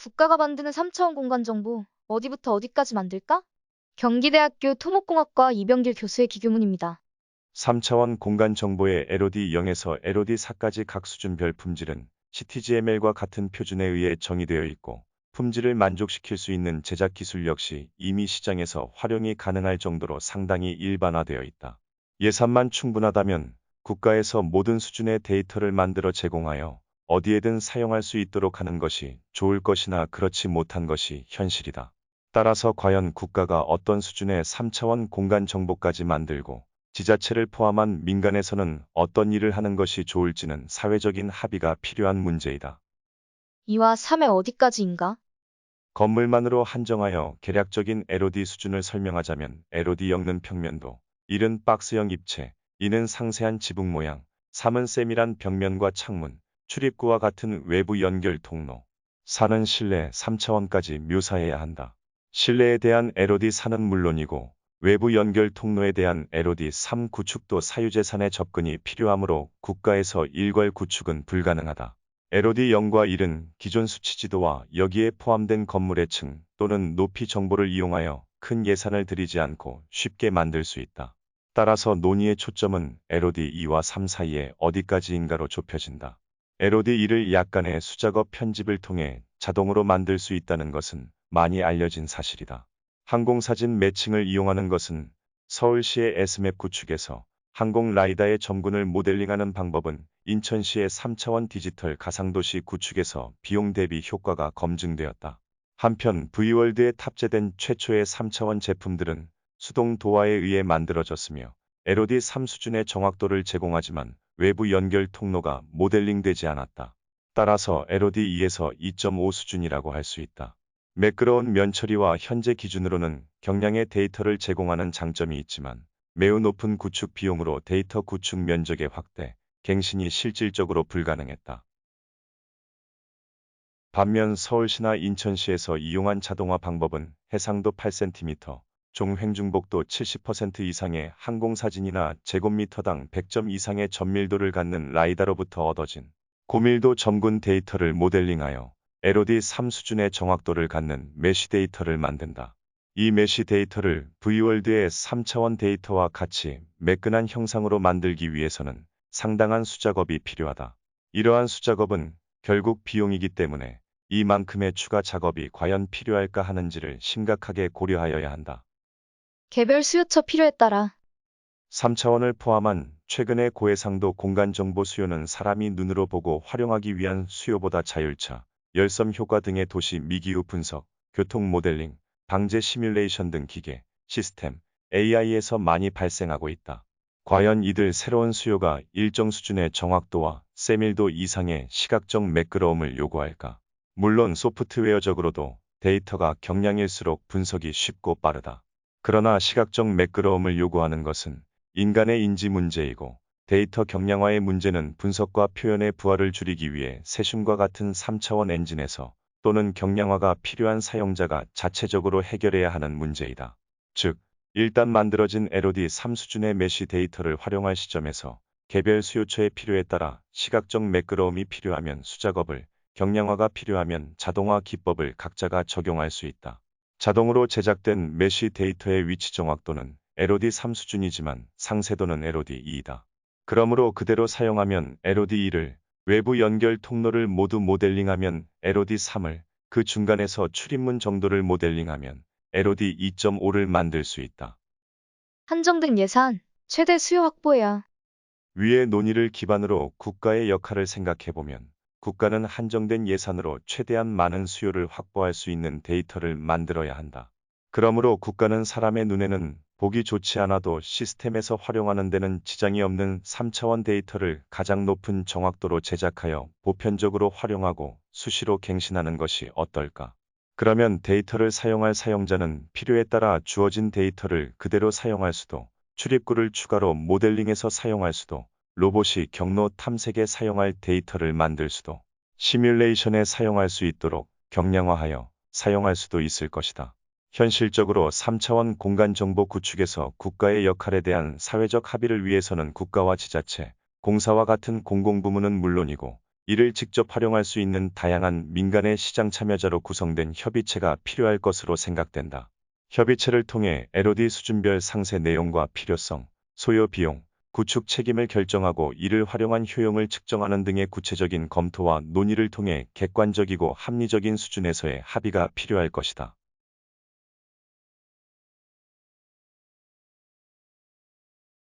국가가 만드는 3차원 공간 정보, 어디부터 어디까지 만들까? 경기대학교 토목공학과 이병길 교수의 기교문입니다. 3차원 공간 정보의 LOD 0에서 LOD 4까지 각 수준별 품질은 CTGML과 같은 표준에 의해 정의되어 있고, 품질을 만족시킬 수 있는 제작 기술 역시 이미 시장에서 활용이 가능할 정도로 상당히 일반화되어 있다. 예산만 충분하다면 국가에서 모든 수준의 데이터를 만들어 제공하여 어디에든 사용할 수 있도록 하는 것이 좋을 것이나 그렇지 못한 것이 현실이다. 따라서 과연 국가가 어떤 수준의 3차원 공간 정보까지 만들고 지자체를 포함한 민간에서는 어떤 일을 하는 것이 좋을지는 사회적인 합의가 필요한 문제이다. 2와 3의 어디까지인가? 건물만으로 한정하여 개략적인 LOD 수준을 설명하자면 LOD 0는 평면도, 1은 박스형 입체, 2는 상세한 지붕 모양, 3은 세밀한 벽면과 창문, 출입구와 같은 외부 연결 통로, 4는 실내 3차원까지 묘사해야 한다. 실내에 대한 LOD 4는 물론이고 외부 연결 통로에 대한 LOD 3 구축도 사유재산의 접근이 필요하므로 국가에서 일괄 구축은 불가능하다. LOD 0과 1은 기존 수치지도와 여기에 포함된 건물의 층 또는 높이 정보를 이용하여 큰 예산을 들이지 않고 쉽게 만들 수 있다. 따라서 논의의 초점은 LOD 2와 3 사이에 어디까지인가로 좁혀진다. LOD 1을 약간의 수작업 편집을 통해 자동으로 만들 수 있다는 것은 많이 알려진 사실이다. 항공사진 매칭을 이용하는 것은 서울시의 S맵 구축에서 항공 라이다의 점군을 모델링하는 방법은 인천시의 3차원 디지털 가상도시 구축에서 비용 대비 효과가 검증되었다. 한편 V월드에 탑재된 최초의 3차원 제품들은 수동 도화에 의해 만들어졌으며 LOD 3 수준의 정확도를 제공하지만 외부 연결 통로가 모델링되지 않았다. 따라서 LOD 2에서 2.5 수준이라고 할 수 있다. 매끄러운 면 처리와 현재 기준으로는 경량의 데이터를 제공하는 장점이 있지만 매우 높은 구축 비용으로 데이터 구축 면적의 확대, 갱신이 실질적으로 불가능했다. 반면 서울시나 인천시에서 이용한 자동화 방법은 해상도 8cm, 종횡중복도 70% 이상의 항공사진이나 제곱미터당 100점 이상의 전밀도를 갖는 라이다로부터 얻어진 고밀도 점군 데이터를 모델링하여 LOD 3 수준의 정확도를 갖는 메쉬 데이터를 만든다. 이 메쉬 데이터를 V월드의 3차원 데이터와 같이 매끈한 형상으로 만들기 위해서는 상당한 수작업이 필요하다. 이러한 수작업은 결국 비용이기 때문에 이만큼의 추가 작업이 과연 필요할까 하는지를 심각하게 고려하여야 한다. 개별 수요처 필요에 따라 3차원을 포함한 최근의 고해상도 공간정보 수요는 사람이 눈으로 보고 활용하기 위한 수요보다 자율차, 열섬 효과 등의 도시 미기후 분석, 교통 모델링, 방제 시뮬레이션 등 기계, 시스템, AI에서 많이 발생하고 있다. 과연 이들 새로운 수요가 일정 수준의 정확도와 세밀도 이상의 시각적 매끄러움을 요구할까? 물론 소프트웨어적으로도 데이터가 경량일수록 분석이 쉽고 빠르다. 그러나 시각적 매끄러움을 요구하는 것은 인간의 인지 문제이고 데이터 경량화의 문제는 분석과 표현의 부하를 줄이기 위해 세슘과 같은 3차원 엔진에서 또는 경량화가 필요한 사용자가 자체적으로 해결해야 하는 문제이다. 즉, 일단 만들어진 LOD 3 수준의 메쉬 데이터를 활용할 시점에서 개별 수요처의 필요에 따라 시각적 매끄러움이 필요하면 수작업을, 경량화가 필요하면 자동화 기법을 각자가 적용할 수 있다. 자동으로 제작된 메쉬 데이터의 위치 정확도는 LOD 3 수준이지만 상세도는 LOD 2이다. 그러므로 그대로 사용하면 LOD 2를, 외부 연결 통로를 모두 모델링하면 LOD 3을, 그 중간에서 출입문 정도를 모델링하면 LOD 2.5를 만들 수 있다. 한정된 예산, 최대 수요 확보해야 위의 논의를 기반으로 국가의 역할을 생각해보면 국가는 한정된 예산으로 최대한 많은 수요를 확보할 수 있는 데이터를 만들어야 한다. 그러므로 국가는 사람의 눈에는 보기 좋지 않아도 시스템에서 활용하는 데는 지장이 없는 3차원 데이터를 가장 높은 정확도로 제작하여 보편적으로 활용하고 수시로 갱신하는 것이 어떨까? 그러면 데이터를 사용할 사용자는 필요에 따라 주어진 데이터를 그대로 사용할 수도, 출입구를 추가로 모델링해서 사용할 수도, 로봇이 경로 탐색에 사용할 데이터를 만들 수도, 시뮬레이션에 사용할 수 있도록 경량화하여 사용할 수도 있을 것이다. 현실적으로 3차원 공간정보 구축에서 국가의 역할에 대한 사회적 합의를 위해서는 국가와 지자체, 공사와 같은 공공부문은 물론이고 이를 직접 활용할 수 있는 다양한 민간의 시장 참여자로 구성된 협의체가 필요할 것으로 생각된다. 협의체를 통해 LOD 수준별 상세 내용과 필요성, 소요 비용, 구축 책임을 결정하고 이를 활용한 효용을 측정하는 등의 구체적인 검토와 논의를 통해 객관적이고 합리적인 수준에서의 합의가 필요할 것이다.